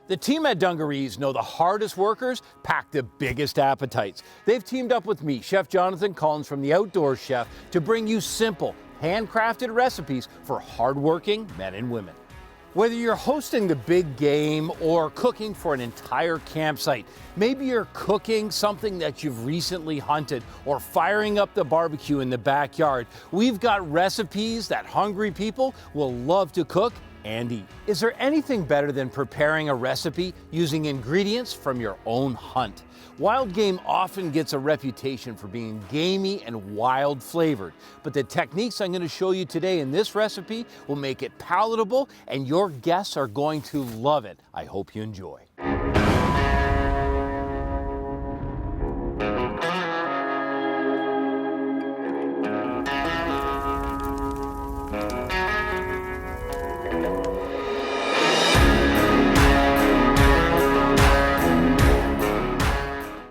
The team at Dungarees know the hardest workers pack the biggest appetites. They've teamed up with me, Chef Jonathan Collins from The Outdoors Chef, to bring you simple, handcrafted recipes for hardworking men and women. Whether you're hosting the big game or cooking for an entire campsite, maybe you're cooking something that you've recently hunted or firing up the barbecue in the backyard, we've got recipes that hungry people will love to cook and eat. Is there anything better than preparing a recipe using ingredients from your own hunt? Wild game often gets a reputation for being gamey and wild flavored, but the techniques I'm going to show you today in this recipe will make it palatable, and your guests are going to love it. I hope you enjoy.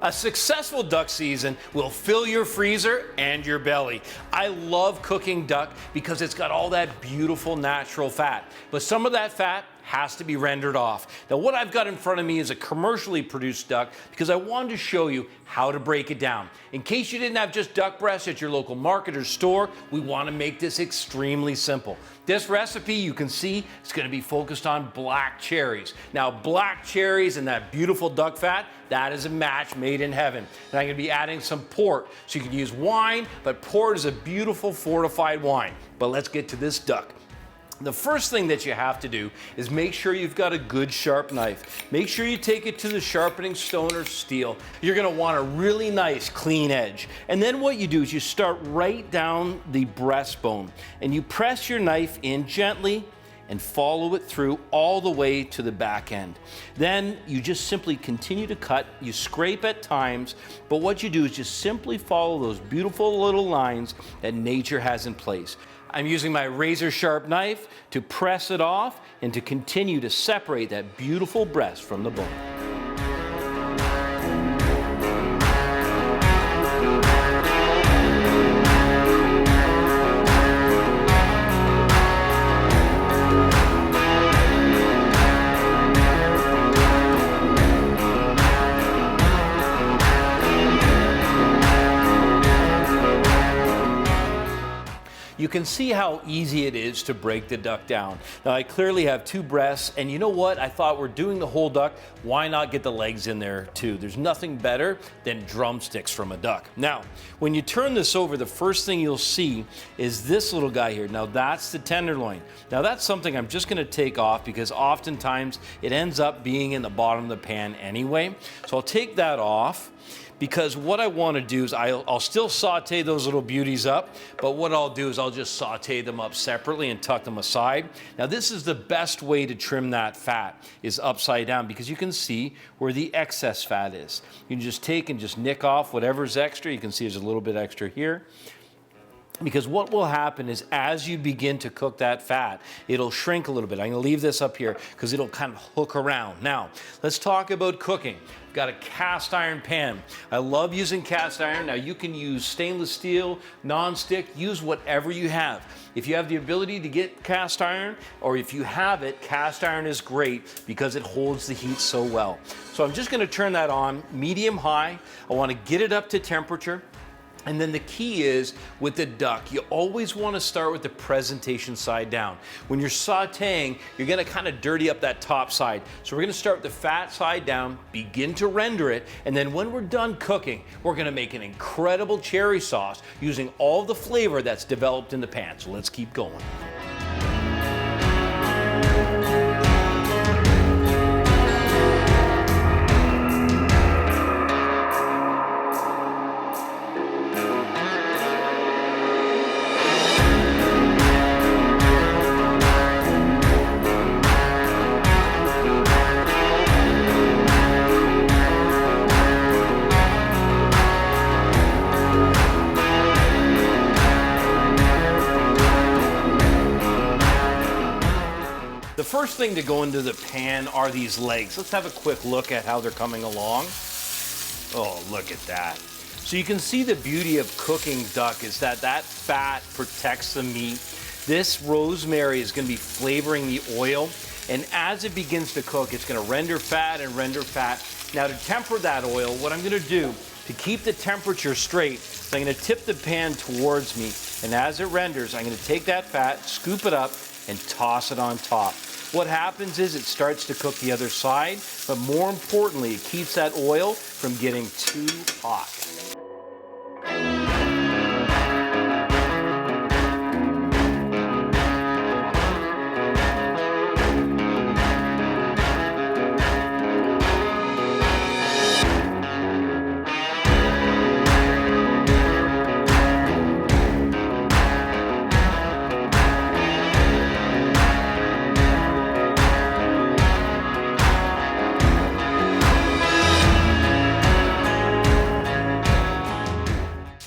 A successful duck season will fill your freezer and your belly. I love cooking duck because it's got all that beautiful natural fat, but some of that fat has to be rendered off. Now what I've got in front of me is a commercially produced duck because I wanted to show you how to break it down. In case you didn't have just duck breasts at your local market or store, we want to make this extremely simple. This recipe, you can see, is going to be focused on black cherries. Now black cherries and that beautiful duck fat, that is a match made in heaven. And I'm going to be adding some port. So you can use wine, but port is a beautiful fortified wine. But let's get to this duck. The first thing that you have to do is make sure you've got a good sharp knife. Make sure you take it to the sharpening stone or steel. You're going to want a really nice clean edge. And then what you do is you start right down the breastbone and you press your knife in gently and follow it through all the way to the back end. Then you just simply continue to cut. You scrape at times, but what you do is just simply follow those beautiful little lines that nature has in place. I'm using my razor sharp knife to press it off and to continue to separate that beautiful breast from the bone. You can see how easy it is to break the duck down. Now I clearly have two breasts, and you know what? I thought we're doing the whole duck. Why not get the legs in there too? There's nothing better than drumsticks from a duck. Now, when you turn this over, the first thing you'll see is this little guy here. Now that's the tenderloin. Now that's something I'm just gonna take off because oftentimes it ends up being in the bottom of the pan anyway. So I'll take that off, because what I want to do is I'll still saute those little beauties up, but what I'll do is I'll just saute them up separately and tuck them aside. Now this is the best way to trim that fat, is upside down, because you can see where the excess fat is. You can just take and just nick off whatever's extra. You can see there's a little bit extra here. Because what will happen is as you begin to cook that fat, it'll shrink a little bit. I'm gonna leave this up here because it'll kind of hook around. Now, let's talk about cooking. I've got a cast iron pan. I love using cast iron. Now you can use stainless steel, non-stick, use whatever you have. If you have the ability to get cast iron, or if you have it, cast iron is great because it holds the heat so well. So I'm just gonna turn that on medium high. I wanna get it up to temperature. And then the key is with the duck, you always want to start with the presentation side down. When you're sauteing, you're going to kind of dirty up that top side. So we're going to start with the fat side down, begin to render it, and then when we're done cooking, we're going to make an incredible cherry sauce using all the flavor that's developed in the pan. So let's keep going. The first thing to go into the pan are these legs. Let's have a quick look at how they're coming along. Oh, look at that. So you can see the beauty of cooking duck is that that fat protects the meat. This rosemary is going to be flavoring the oil. And as it begins to cook, it's gonna render fat and render fat. Now to temper that oil, what I'm gonna do to keep the temperature straight, is I'm gonna tip the pan towards me, and as it renders, I'm gonna take that fat, scoop it up, and toss it on top. What happens is it starts to cook the other side, but more importantly, it keeps that oil from getting too hot.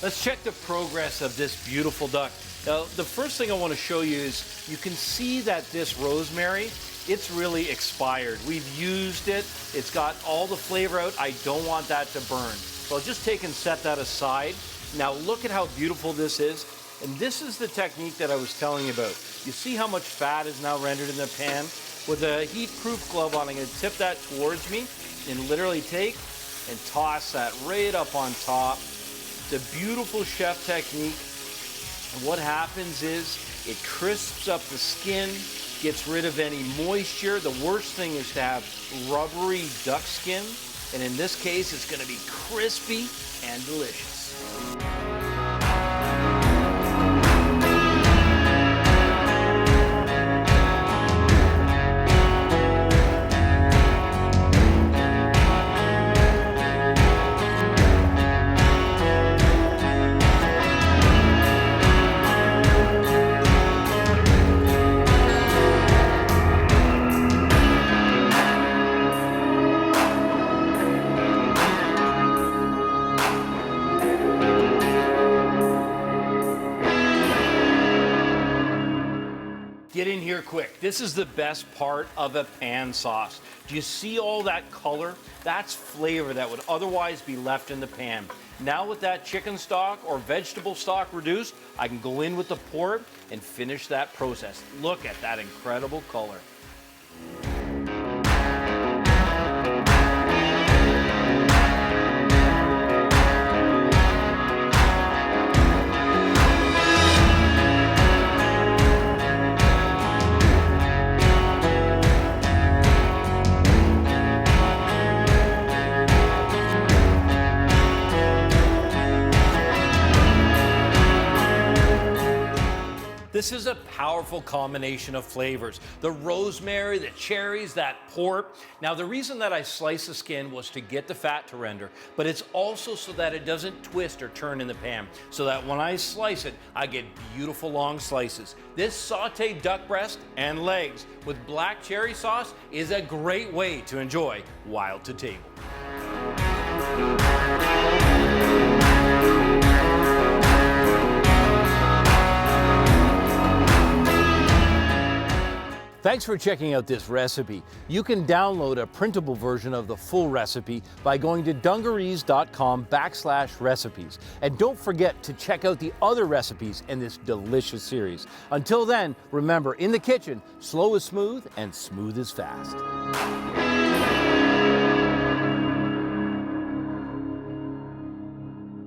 Let's check the progress of this beautiful duck. Now, the first thing I want to show you is you can see that this rosemary, it's really expired. We've used it. It's got all the flavor out. I don't want that to burn. So I'll just take and set that aside. Now look at how beautiful this is. And this is the technique that I was telling you about. You see how much fat is now rendered in the pan? With a heat-proof glove on, I'm going to tip that towards me and literally take and toss that right up on top. It's a beautiful chef technique. And what happens is it crisps up the skin, gets rid of any moisture. The worst thing is to have rubbery duck skin. And in this case, it's going to be crispy and delicious. Get in here quick. This is the best part of a pan sauce. Do you see all that color? That's flavor that would otherwise be left in the pan. Now with that chicken stock or vegetable stock reduced, I can go in with the pork and finish that process. Look at that incredible color. This is a powerful combination of flavors. The rosemary, the cherries, that pork. Now, the reason that I sliced the skin was to get the fat to render, but it's also so that it doesn't twist or turn in the pan, so that when I slice it, I get beautiful long slices. This sauteed duck breast and legs with black cherry sauce is a great way to enjoy wild to table. Thanks for checking out this recipe. You can download a printable version of the full recipe by going to dungarees.com/recipes. And don't forget to check out the other recipes in this delicious series. Until then, remember, in the kitchen, slow is smooth and smooth is fast.